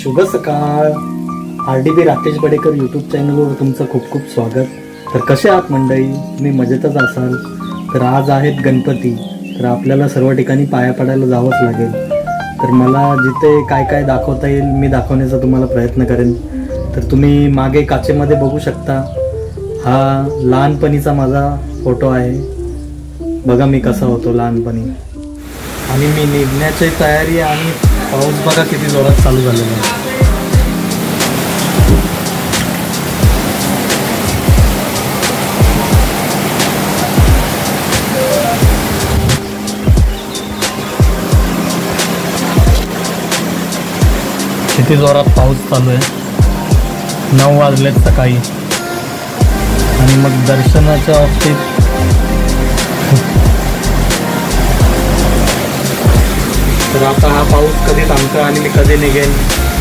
शुभ सकाळ. RDP Rakesh Badekar YouTube चॅनलवर तुमचं खूप खूप स्वागत. तर कसे आहात मंडळी? तुम्ही मजेतच असाल. तर आज आहेत गणपती, तर आपल्याला सर्व ठिकाणी पाया पडायला जावंच लागेल. तर मला जिथे काय काय दाखवता येईल मी दाखवण्याचा तुम्हाला प्रयत्न करेन. तर तुम्ही मागे काचेमध्ये बघू शकता, हा लहानपणीचा माझा फोटो आहे. बघा मी कसा होतो लहानपणी. आणि मी निघण्याची तयारी आणि पाऊस बघा किती जोरात चालू झालेला आहे. किती जोरात पाऊस चालू आहे. 9 वाजलेत सकाळी आणि मग दर्शनाच्या बाबतीत तर आता हा पाऊस कधी थांबतो आणि मी कधी निघेन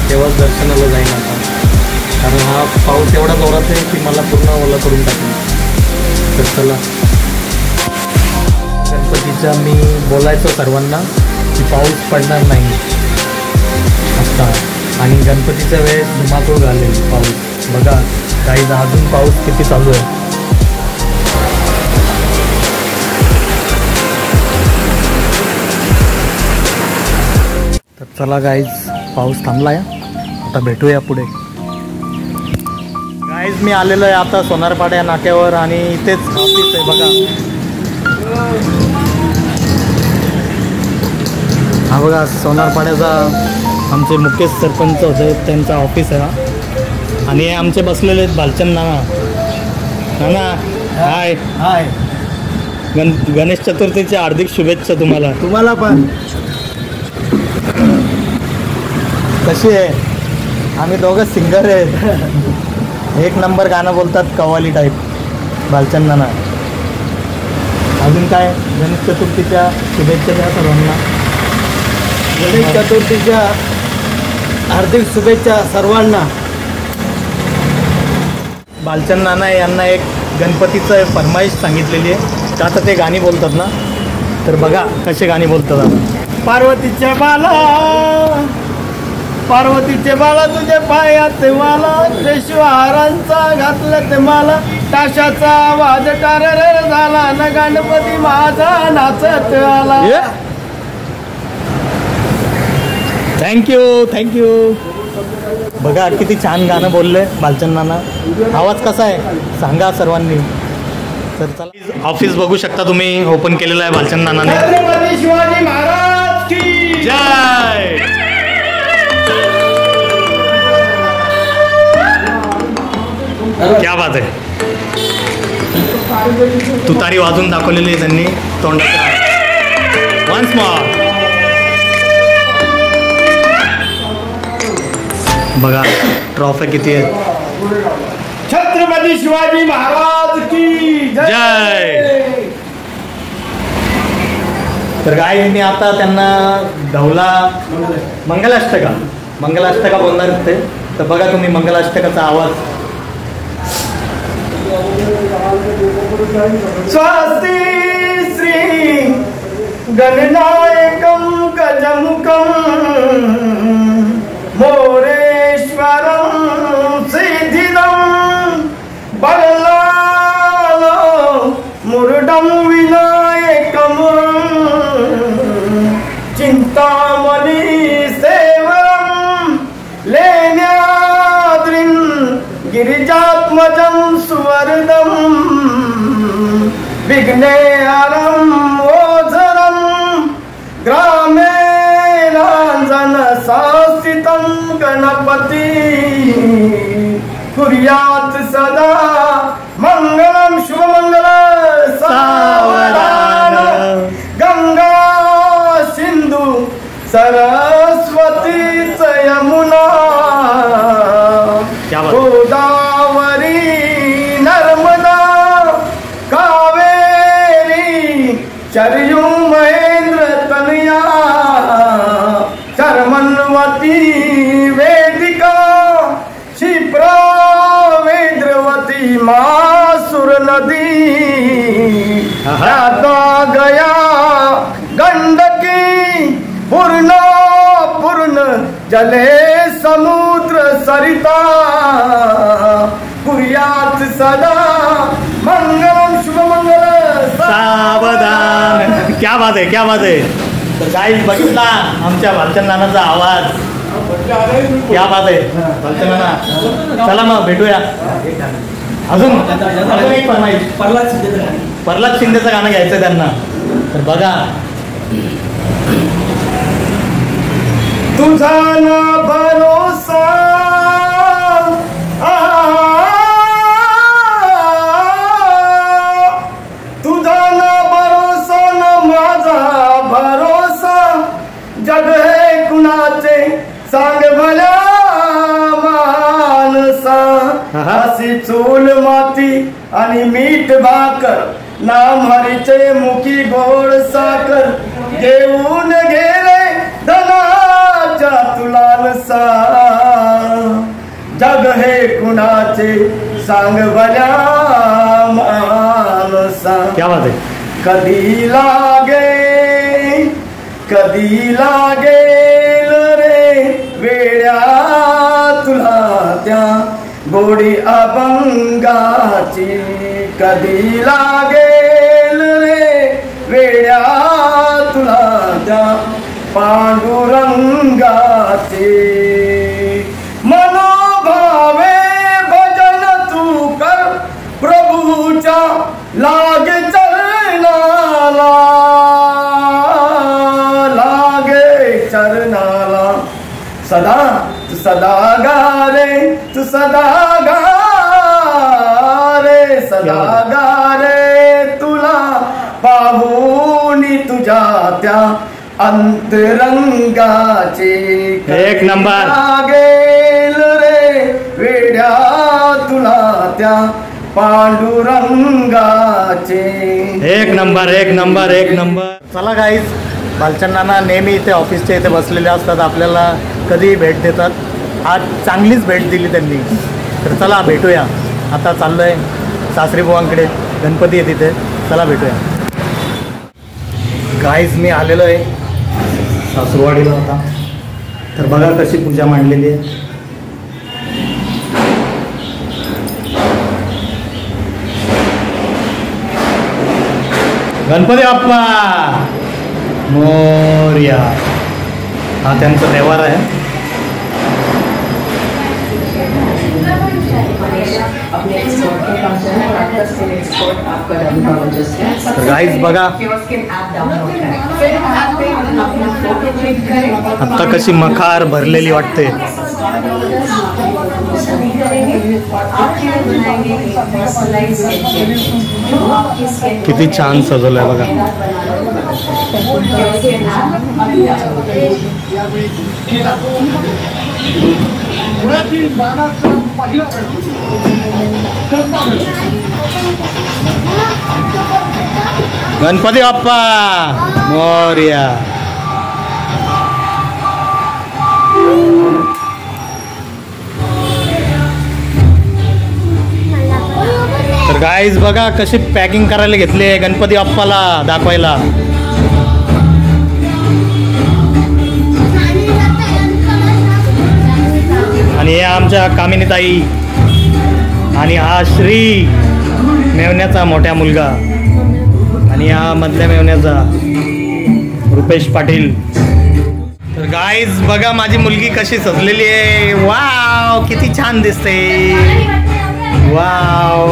तेव्हाच दर्शनाला जाईन आता. कारण हा पाऊस एवढा जोरात आहे की मला पूर्ण ओला करून टाकेल. तर चला, गणपतीच्या मी बोलायचो सर्वांना की पाऊस पडणार नाही आता, आणि गणपतीच्या वेळेस धुमाकूळ घालेल पाऊस. बघा काही अजून पाऊस किती चालू आहे. तर चला गाईज, पाऊस थांबलाय. आता भेटूया पुढे. गाईज मी आलेलो आहे आता सोनारपाड्या नाक्यावर आणि इथेच ऑफिस आहे बघा. हा बघा सोनारपाड्याचा आमचे मुख्य सरपंच होते त्यांचा ऑफिस आहे हा. आणि हे आमचे बसलेले आहेत भालचंद नाना. नाना हाय. हाय. गणेश चतुर्थीच्या हार्दिक शुभेच्छा तुम्हाला. तुम्हाला पण. कशी आहे? आम्ही दोघं सिंगर आहेत. एक नंबर गाणं बोलतात, कव्वाली टाईप. भालचंद नाना. अजून काय गणेश चतुर्थीच्या शुभेच्छा द्या सर्वांना. गणेश चतुर्थीच्या हार्दिक शुभेच्छा सर्वांना. भालचंद नाना यांना एक गणपतीचं फरमाईश सांगितलेली आहे, का तर ते गाणी बोलतात ना. तर बघा कसे गाणी बोलतात आता. पार्वतीच्या बाळा तुझ्या पायात मला, ते शिवहारांचा घातलं ते मला, ताशाचा आवाज टारर झाला न गणपती माझा नाचत आला. थँक्यू. बघा किती छान गाणं बोलले भालचंद नाना. आवाज कसा आहे सांगा सर्वांनी. तर चला, ऑफिस बघू शकता तुम्ही, ओपन केलेलं आहे भालचंद नानाने. छत्रपती शिवाजी महाराज की जय. क्या बात आहे. तुतारी वाजून दाखवलेली आहे त्यांनी तोंडात. Once more. बघा ट्रॉफी किती आहेत. छत्रपती शिवाजी महाराज की जय. तर काय मी आता त्यांना ढवला मंगलाष्टका बोलणार होते. तर बघा तुम्ही मंगलाष्टकाचा आवाज. स्वस्ति श्री गणनायकं गजमुखं मोरेश्वरं सिद्धिदं बल्लालो मुरुडं विनायकं चिंतामणि सेवं लेण्याद्रिं गिरिजात्मजं सुवर्णं विघ्नेहारं ओझरं ग्रामे रांजन संस्थितं गणपती कुर्यात् सदा मंगलं शुभमंगल सावधान. गंगा सिंधु सरस्वती यमुना गोदावरी नर्मदा कावेरी चरयू महेंद्र तनया कर्मण्वती वेदिका क्षिप्रा वेद्रवती मासुर नदी गया गंडकी पूर्ण जले समुद्र सरिता कुर्यात सदा मंगलम शुभमंगल सावधान. क्या बात आहे, क्या बात आहे. तर गाईज बघितला आमच्या भालचंद नानाचा आवाज. क्या बात आहे भालचंद नाना. चला मग भेटूया. अजून एक फरमाईश. प्रल्हाद शिंदेचं गाणं घ्यायचं त्यांना. तर बघा तुझा ना भरोसा तुझा ना भरोसा ना माझा भरोसा जग हे कुणाचे सांग भल्या मानसा. अशी चूल माती आणि मीठ भाकर नाम हरीचे मुखी गोड साखर घेऊन गेले धनाच्या तुलालसा. जग हे कुणाचे सांग भल्या मानसा. क्या बात आहे. कधी लागेल रे वेड्या तुला त्या गोडी अभंगाची. कधी लागेल रे वेड्या तुला त्या पांडुरंगाची. मनोभावे भजन तू कर प्रभूच्या लागे चरणाला सदा तू सदा गा रे तू सदा गा रे सदा गा रे तुला पाहुनी तुझ्या त्या अंतरंगाचे. एक नंबर. लागेल रे वेड्या तुला त्या पांडुरंगाचे. एक नंबर, एक नंबर, एक नंबर. चला गाईज, भालचंद नाना नेहमी इथे ऑफिसच्या इथे बसलेले असतात, आपल्याला कधीही भेट देतात. आज चांगलीच भेट दिली त्यांनी. तर चला भेटूया. आता चाललोय सासरी बुवांकडे, गणपती आहे तिथे. चला भेटूया. गाईज मी आलेलो आहे सासुरवाडीला होता. तर बघा कशी पूजा मांडलेली आहे. गणपती बाप्पा मोरया. हा त्यांचा देवार आहे. गाईज बघा आता कशी मखार भरलेली वाटते. किती छान सजवलंय बघा. गणपती बाप्पा मोरया. तर गाईज बघा कशी पॅकिंग करायला घेतली आहे गणपती बाप्पाला दाखवायला. आणि हे आमच्या कामिनी ताई आणि हा श्री मेवण्याचा मोठ्या मुलगा आणि हा मधल्या मेवण्याचा रुपेश पाटील. तर गाईज बघा माझी मुलगी कशी सजलेली आहे. वाव किती छान दिसते. वाव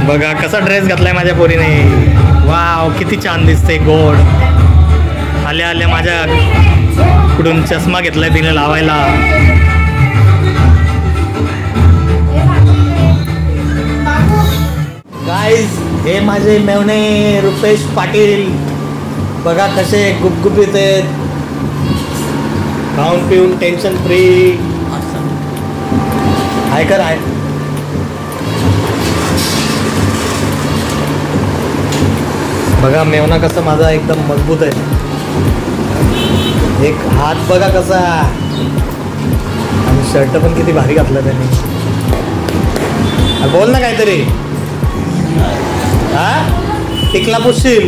बघा कसा ड्रेस घातलाय माझ्या पोरीने. वाव किती छान दिसते. गोड आल्या आल्या माझ्या कडून चष्मा घेतलाय तिने लावायला. गाईज हे माझे मेवणे रुपेश पाटील बघा कसे गुपगुपीत आहेत. खाऊन पिऊन टेन्शन फ्री. ऐकर आहे. बघा मेवना कसा माझा एकदम मजबूत आहे. एक हात बघा कसा. आणि शर्ट पण किती भारी घातला त्याने. बोल ना काहीतरी. हा टिकला पुसशील.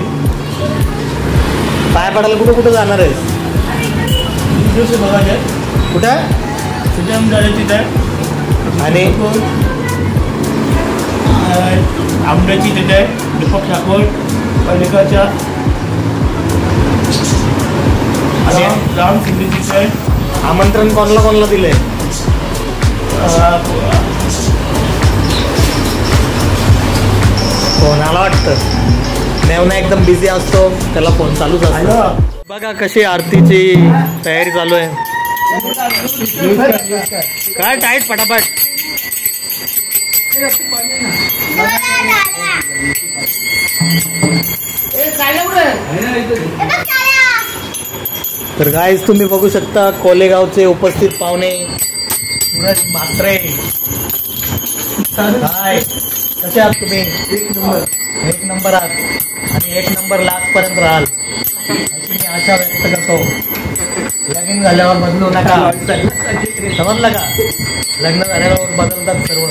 पाय पडायला कुठं कुठं जाणार आहे? कुठं तिथे आणि आंब्याची तिथे दीपक ठाकूर पलिकाच्या आणि राम शिंदे तिथे आमंत्रण कोणाला कोणाला दिलंय? कोणाला वाटतं मेवना एकदम बिझी असतो, त्याला फोन चालूच असतो. बघा कशी आरतीची तयारी चालू आहे. काय टाईट पटापट. तर गाईज तुम्ही बघू शकता कोलेगावचे उपस्थित पाहुणे सूरज म्हात्रे. काय कसे आहात तुम्ही? एक नंबर आहात आणि एक नंबर लास्ट पर्यंत राहाल अशी मी आशा व्यक्त करतो. लगीन झाल्यावर बदलू नका, समजलं का? लग्न झाल्यावर बदलतात सर्व.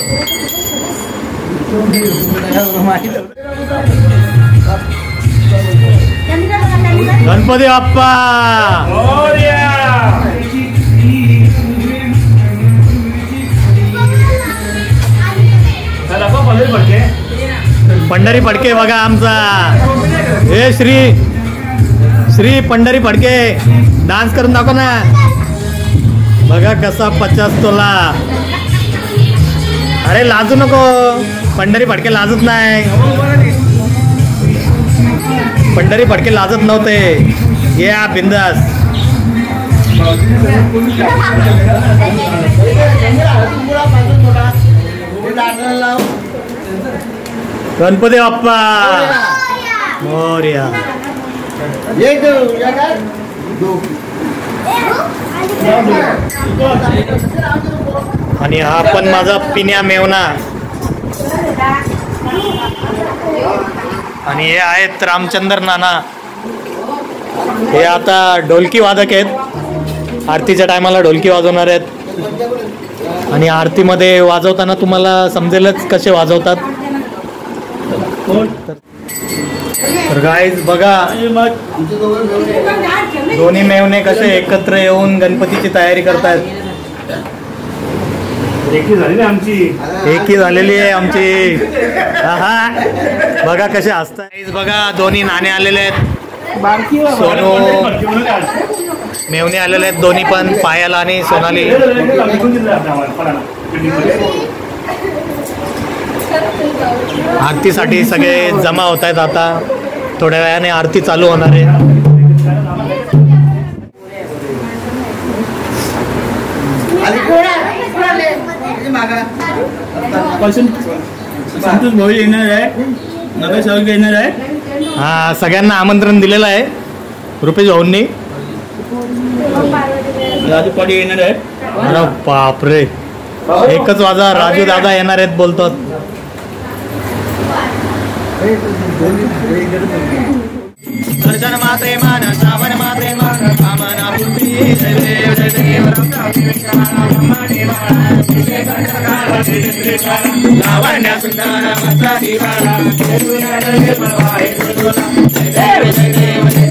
गणपती बाप्पा पंढरी फडके बघा आमचा. हे श्री पंढरी फडके डान्स करून दाखव ना. बघा कसा 50 तोला. अरे लाजू नको, पंढरी फडके लाजत नाही. पंढरी फडके लाजत नव्हते. ये बिंदास. गणपती बाप्पा मोरया. आणि हा पण माझा पिन्या मेवना. आणि हे आहेत रामचंद्र नाना. हे आता ढोलकी वादक आहेत. आरतीच्या टायमाला ढोलकी वाजवणार आहेत. आणि आरतीमध्ये वाजवताना तुम्हाला समजेलच कसे वाजवतात. तर गाईज बघा दोन्ही मेवणे कसे एकत्र येऊन गणपतीची तयारी करतायत. एकी झालेली आहे आमची. हा बघा कसे हसताय. बघा दोन्ही नाणे आलेले आहेत. सोनू मेवणे आलेले आहेत दोन्ही पण, पायाला आणि सोनाली. आरतीसाठी सगळे जमा होत आहेत. आता थोड्या वेळाने आरती चालू होणार आहे. संतोष भाऊ येणार आहे, नगरसेवक येणार आहे. हा सगळ्यांना आमंत्रण दिलेलं आहे रुपेश भाऊंनी. राजू पाटील येणार आहे. अरे बापरे, एकच वाजा राजू दादा येणार आहेत बोलतात. दर्शन मात्रे मान श्रावण मात्रे मान कामना पूर्ती जय देव जय देव लावण्य सुंदर मस्ता दिवाला जय देव जय देव माझे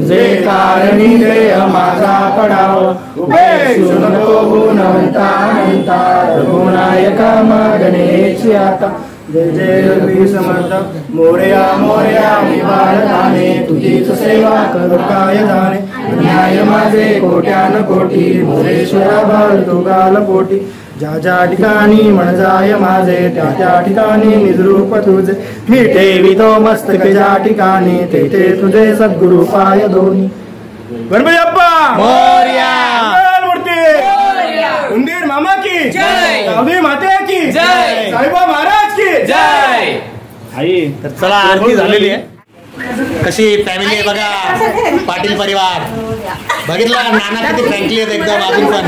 जे कारणी देय माझा पडाव उपेक्षु नको गुणवंता म्हणता रघुनायका मागणेची आता जय जय रघुवीर समर्थ मोरया मोरया मी बाळकाने तुझीच सेवा करू काय जाणे न्याय माझे कोट्यान कोटी मोरेश्वरा बाळ तुगाल पोटी ज्या ज्या ठिकाणी म्हणजाय माझे त्या त्या ठिकाणी निजरूप तुझे मी ठेवितो मस्तक ज्या ठिकाणी ते ते तुझे सद्गुरु पाय दोन्ही गणपती बाप्पा मोरया मूर्ती उंदीर मामा की जय गावी माते की जय साईबा महाराज की जय आई तर चला आरती झालेली आहे. कशी फॅमिली आहे बघा पाटील परिवार बघितलं नाना किती फ्रँकली आहेत एकदम अजून पण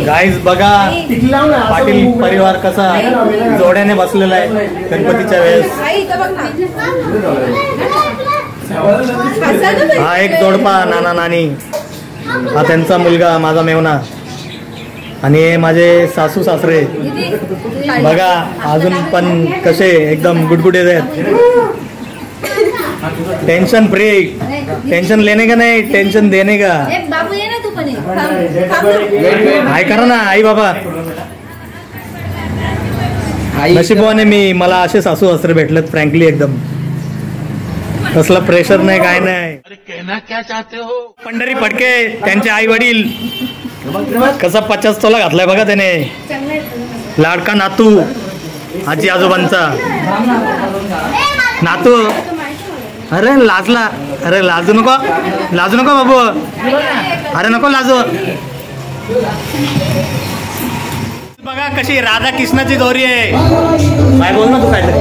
गाईज बघा पाटील परिवार कसा जोड्याने बसलेला आहे गणपतीच्या वेळेस. हा एक जोडपा नाना नानी हा त्यांचा मुलगा माझा मेवना आणि हे माझे सासू सासरे बघा अजून पण कसे एकदम गुडगुडे आहेत. टेंशन फ्री टेंशन लेने का नाही टेंशन देने का. आई करा ना आई बाबा नशिबाने मी मला असे सासू सासरे भेटलेत फ्रँकली एकदम कसला प्रेशर नाही काय नाही. पंढरी फडके त्यांचे आई वडील कसा 50 तोला घातलाय बघा त्याने लाडका नातू आजी आजोबांचा नातू. अरे लाजला अरे लाजू नको बाबू अरे नको लाजू. बघा कशी राधा कृष्णाची दोरी आहे काय बोल ना तू काहीतरी.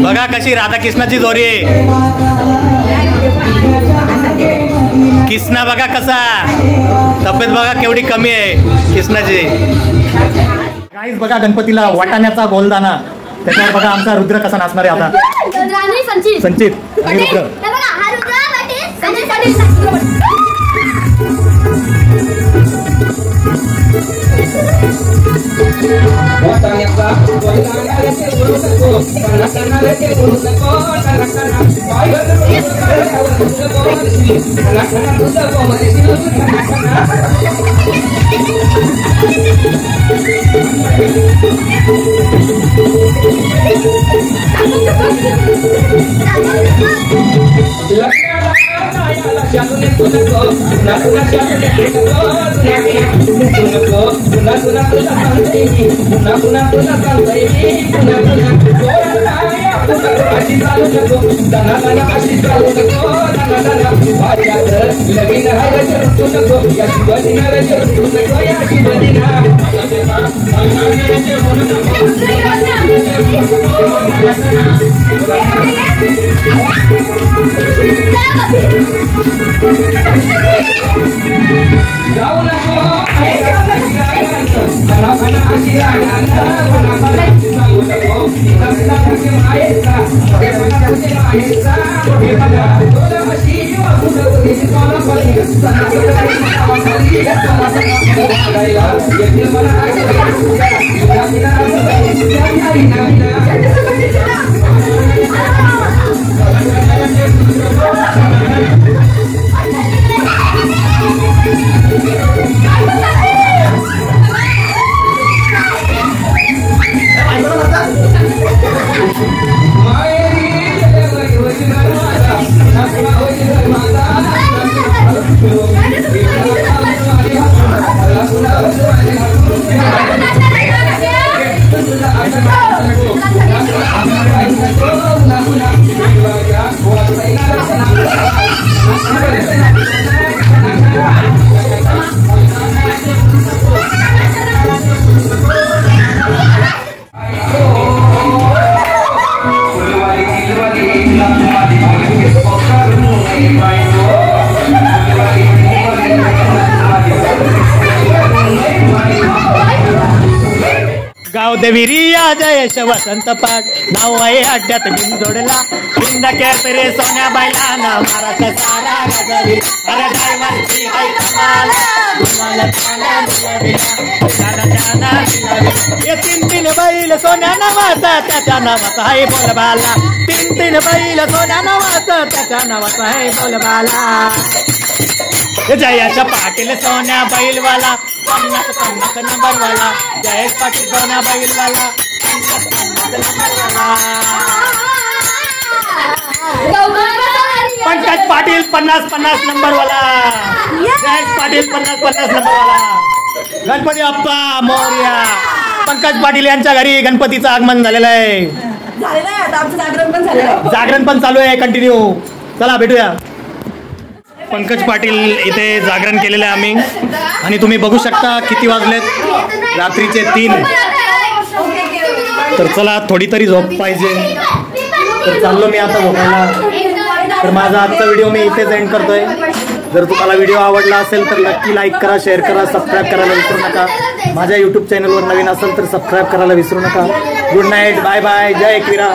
बघा कशी राधा कृष्णाची दोरी आहे. कृष्णा बघा कसा तब्येत बघा केवढी कमी आहे कृष्णाची. काहीच बघा गणपतीला वाटाण्याचा गोलदाना त्याच्यावर बघा आमचा रुद्र कसा नाचणार आहे आता. संचित आणि रुद्र गाव देविरिया जयेश वसंत पाट नाव आहे अड्ड्यात बिंदोडला बिंद केसरे सोन्या बैलाना महाराष्ट्र सारा गजरी अरे ड्रायव्हरची हाय कमाल तुम्हाला ये तीन तीन बैल सोन्या नावाचा त्याच्या नावाचा आहे बोलबाला तीन बैल सोन्या नावाचा त्याच्या नावाचा आहे बोलबाला जयेश पाटील सोन्या बैलवाला 50 नंबर वाला जयेश पाटील सोन्या बैलवाला 50 पंकज पाटील 50 नंबर वाला जयेश पाटील 50 नंबर वाला गणपती बाप्पा मोरया पंकज पाटील यांच्या घरी गणपतीचं आगमन झालेलं आहे जागरण पण चालू आहे कंटिन्यू चला भेटूया पंकज पाटील इथे जागरण केलेलं आहे आम्ही आणि तुम्ही बघू शकता किती वाजलेत रात्रीचे 3 तर चला थोडी तरी झोप पाहिजे तर चाललो मी आता झोपायला तर माझा आजचा व्हिडिओ मी इथेच एंड करतोय जर तुम्हाला व्हिडिओ आवडला असेल तर नक्की लाईक करा शेअर करा सबस्क्राईब करायला विसरू नका माझ्या यूट्यूब चॅनलवर नवीन असेल तर सबस्क्राईब करायला विसरू नका गुड नाईट बाय बाय जय एकविरा